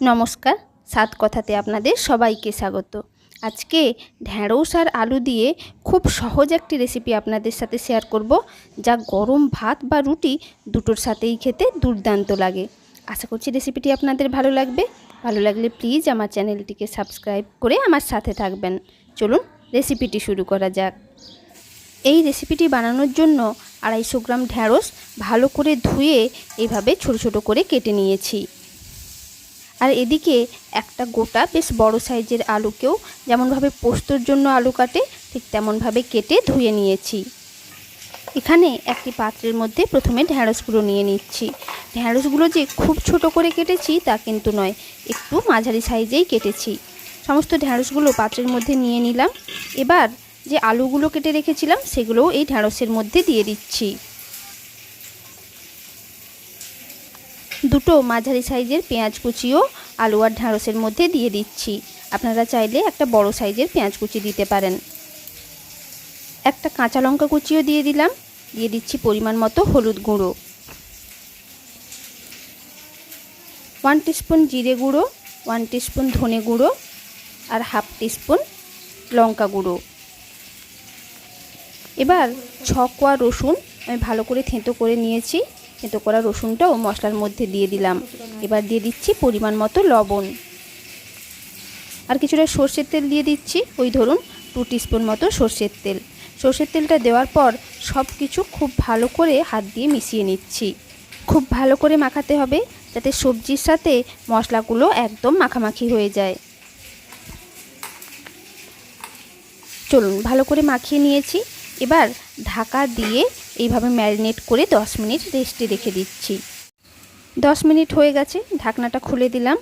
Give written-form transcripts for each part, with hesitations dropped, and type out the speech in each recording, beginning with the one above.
নমস্কার, সাত কথাতে আপনাদের সবাইকে স্বাগত। আজকে ঢ্যাঁড়স আর আলু দিয়ে খুব সহজ একটি রেসিপি আপনাদের সাথে শেয়ার করব, যা গরম ভাত বা রুটি দুটোর সাথেই খেতে দুর্দান্ত লাগে। আশা করছি রেসিপিটি আপনাদের ভালো লাগবে। ভালো লাগলে প্লিজ আমার চ্যানেলটিকে সাবস্ক্রাইব করে আমার সাথে থাকবেন। চলুন রেসিপিটি শুরু করা যাক। এই রেসিপিটি বানানোর জন্য 250 গ্রাম ঢ্যাঁড়স ভালো করে ধুয়ে এইভাবে ছোট ছোট করে কেটে নিয়েছি। আর এদিকে একটা গোটা বেশ বড় সাইজের আলুকেও যেমনভাবে পোস্তর জন্য আলু কাটে ঠিক তেমনভাবে কেটে ধুয়ে নিয়েছি। এখানে একটি পাত্রের মধ্যে প্রথমে ঢ্যাঁড়সগুলো নিয়ে নিচ্ছি। ঢ্যাঁড়সগুলো যে খুব ছোট করে কেটেছি তা কিন্তু নয়, একটু মাঝারি সাইজেই কেটেছি। সমস্ত ঢ্যাঁড়সগুলো পাত্রের মধ্যে নিয়ে নিলাম। এবার যে আলুগুলো কেটে রেখেছিলাম সেগুলোও এই ঢ্যাঁড়সের মধ্যে দিয়ে দিচ্ছি। দুটো মাঝারি সাইজের পেঁয়াজ কুচিও আলু আর ঢ্যাঁড়সের মধ্যে দিয়ে দিচ্ছি। আপনারা চাইলে একটা বড় সাইজের পেঁয়াজ কুচি দিতে পারেন। একটা কাঁচা লঙ্কা কুচিও দিয়ে দিলাম। দিয়ে দিচ্ছি পরিমাণ মতো হলুদ গুঁড়ো, 1 টিস্পুন জিরে গুঁড়ো, 1 টিস্পুন ধনে গুঁড়ো আর 1/2 টিস্পুন লঙ্কা গুঁড়ো। এবার 6 কোয়া রসুন আমি ভালো করে থেঁতো করে নিয়েছি। থেঁতো করা রসুনটাও মশলার মধ্যে দিয়ে দিলাম। এবার দিয়ে দিচ্ছি পরিমাণ মতো লবণ আর কিছুটা সর্ষের তেল দিয়ে দিচ্ছি। ওই ধরুন 2 টিস্পুন মতো সর্ষের তেল। সর্ষের তেলটা দেওয়ার পর সব কিছু খুব ভালো করে হাত দিয়ে মিশিয়ে নিচ্ছি। খুব ভালো করে মাখাতে হবে যাতে সবজির সাথে মশলাগুলো একদম মাখামাখি হয়ে যায়। চলুন ভালো করে মাখিয়ে নিয়েছি। এবার ঢাকা দিয়ে এইভাবে ম্যারিনেট করে 10 মিনিট রেস্টে রেখে দিচ্ছি। 10 মিনিট হয়ে গেছে, ঢাকনাটা খুলে দিলাম।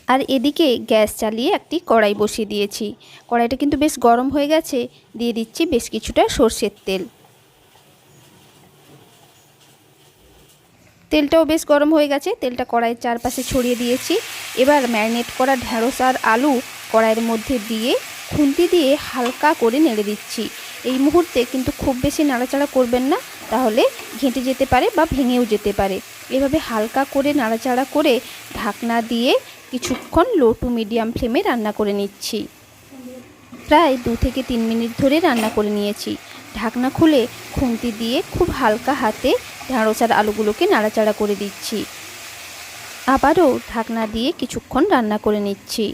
আর এদিকে গ্যাস চালিয়ে একটি কড়াই বসিয়ে দিয়েছি। কড়াইটা কিন্তু বেশ গরম হয়ে গেছে। দিয়ে দিচ্ছি বেশ কিছুটা সর্ষের তেল। তেলটাও বেশ গরম হয়ে গেছে। তেলটা কড়াইয়ের চারপাশে ছড়িয়ে দিয়েছি। এবার ম্যারিনেট করা ঢ্যাঁড়স আর আলু কড়াইয়ের মধ্যে দিয়ে খুন্তি দিয়ে হালকা করে নেড়ে দিচ্ছি। এই মুহূর্তে কিন্তু খুব বেশি নাড়াচাড়া করবেন না, তাহলে ঘেঁটে যেতে পারে বা ভেঙেও যেতে পারে। এভাবে হালকা করে নাড়াচাড়া করে ঢাকনা দিয়ে কিছুক্ষণ লো টু মিডিয়াম ফ্লেমে রান্না করে নিচ্ছি। প্রায় 2 থেকে 3 মিনিট ধরে রান্না করে নিয়েছি। ঢাকনা খুলে খুন্তি দিয়ে খুব হালকা হাতে ঢ্যাঁড়স আর আলুগুলোকে নাড়াচাড়া করে দিচ্ছি। আবারও ঢাকনা দিয়ে কিছুক্ষণ রান্না করে নিচ্ছি।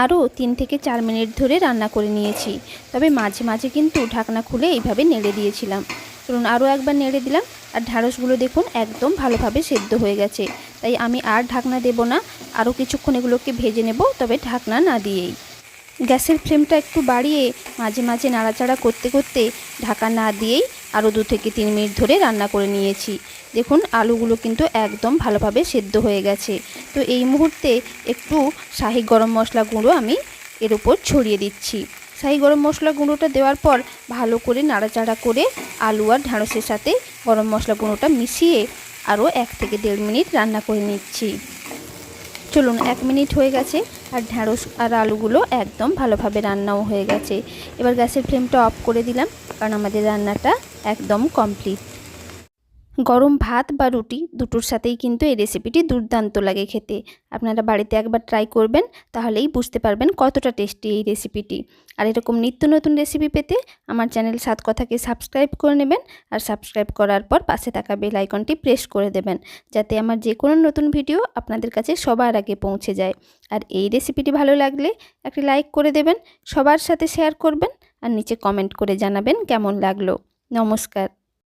আরও 3 থেকে 4 মিনিট ধরে রান্না করে নিয়েছি। তবে মাঝে মাঝে কিন্তু ঢাকনা খুলে এইভাবে নেড়ে দিয়েছিলাম। চলুন আরও একবার নেড়ে দিলাম। আর ঢ্যাঁড়সগুলো দেখুন একদম ভালোভাবে সেদ্ধ হয়ে গেছে। তাই আমি আর ঢাকনা দেব না, আরও কিছুক্ষণ এগুলোকে ভেজে নেব, তবে ঢাকনা না দিয়েই। গ্যাসের ফ্লেমটা একটু বাড়িয়ে মাঝে মাঝে নাড়াচাড়া করতে করতে ঢাকা না দিয়েই আরও 2 থেকে 3 মিনিট ধরে রান্না করে নিয়েছি। দেখুন আলুগুলো কিন্তু একদম ভালোভাবে সেদ্ধ হয়ে গেছে। তো এই মুহূর্তে একটু শাহি গরম মশলা গুঁড়ো আমি এর উপর ছড়িয়ে দিচ্ছি। শাহি গরম মশলা গুঁড়োটা দেওয়ার পর ভালো করে নাড়াচাড়া করে আলু আর ঢ্যাঁড়সের সাথে গরম মশলা গুঁড়োটা মিশিয়ে আরও 1 থেকে 1.5 মিনিট রান্না করে নিচ্ছি। চলুন 1 মিনিট হয়ে গেছে আর ঢ্যাঁড়স আর আলুগুলো একদম ভালোভাবে রান্নাও হয়ে গেছে। এবার গ্যাসের ফ্লেমটা অফ করে দিলাম, কারণ আমাদের রান্নাটা একদম কমপ্লিট। গরম ভাত বা রুটি দুটোর সাথেই কিন্তু এই রেসিপিটি দুর্দান্ত লাগে খেতে। আপনারা বাড়িতে একবার ট্রাই করবেন, তাহলেই বুঝতে পারবেন কতটা টেস্টি এই রেসিপিটি। আর এরকম নিত্য নতুন রেসিপি পেতে আমার চ্যানেল সাত কথাকে সাবস্ক্রাইব করে নেবেন। আর সাবস্ক্রাইব করার পর পাশে থাকা বেল আইকনটি প্রেস করে দেবেন, যাতে আমার যে কোনো নতুন ভিডিও আপনাদের কাছে সবার আগে পৌঁছে যায়। আর এই রেসিপিটি ভালো লাগলে একটি লাইক করে দেবেন, সবার সাথে শেয়ার করবেন আর নিচে কমেন্ট করে জানাবেন কেমন লাগলো। নমস্কার।